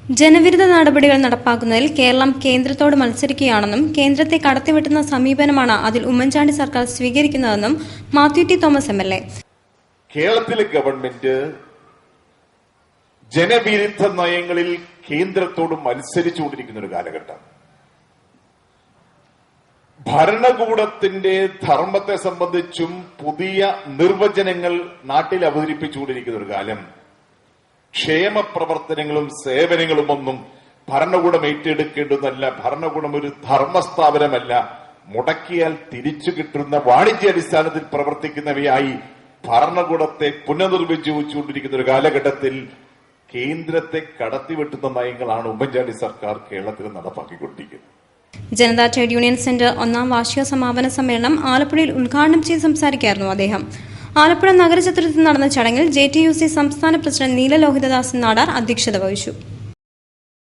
ജനവിരുദ്ധ നടപടികൾ നടപ്പാക്കുന്നതിൽ കേരളം കേന്ദ്രത്തോട് മത്സരിക്കുകയാണെന്നും കേന്ദ്രത്തെ കടത്തിവെട്ടുന്ന സമീപനമാണ് അതിൽ ഉമ്മൻചാണ്ടി സർക്കാർ സ്വീകരിക്കുന്നതെന്നും മാത്യു ടി തോമസ് എം.എൽ.എ. കേരളത്തിലെ ഗവൺമെന്റ് ജനവിരുദ്ധ നയങ്ങളിൽ കേന്ദ്രത്തോട് മത്സരിച്ചുകൊണ്ടിരിക്കുന്ന ഒരു കാലഘട്ടം. ഭരണകൂടത്തിന്റെ ധർമ്മത്തെ സംബന്ധിച്ചും പുതിയ നിർവചനങ്ങൾ നാട്ടിൽ അവതരിപ്പിച്ചുകൊണ്ടിരിക്കുന്ന ഒരു കാലം. ക്ഷേമ പ്രവർത്തനങ്ങളും സേവനങ്ങളും ഒന്നും ഭരണകൂടം ഏറ്റെടുക്കേണ്ടതല്ല. ഭരണകൂടം ഒരു ധർമ്മസ്ഥാപനമല്ല. മുടക്കിയാൽ തിരിച്ചു കിട്ടുന്ന വാണിജ്യാടിസ്ഥാനത്തിൽ പ്രവർത്തിക്കുന്നവയായി ഭരണകൂടത്തെ പുനർനിർവചിച്ചുകൊണ്ടിരിക്കുന്ന ഒരു കാലഘട്ടത്തിൽ കേന്ദ്രത്തെ കടത്തിവെട്ടുന്ന നയങ്ങളാണ് ഉമ്മൻചാണ്ടി സർക്കാർ കേരളത്തിൽ നടപ്പാക്കിക്കൊണ്ടിരിക്കുന്നത്. ജനതാ ട്രേഡ് യൂണിയൻ സെന്റർ 1ാം വാർഷിക സമാപന സമ്മേളനം ആലപ്പുഴയിൽ ഉദ്ഘാടനം ചെയ്ത് സംസാരിക്കുകയായിരുന്നു അദ്ദേഹം. ആലപ്പുഴ നഗരചത്വരത്തിൽ നടന്ന ചടങ്ങിൽ JTUC സംസ്ഥാന പ്രസിഡന്റ് നീലലോഹിതദാസ് നാടാർ അധ്യക്ഷത വഹിച്ചു.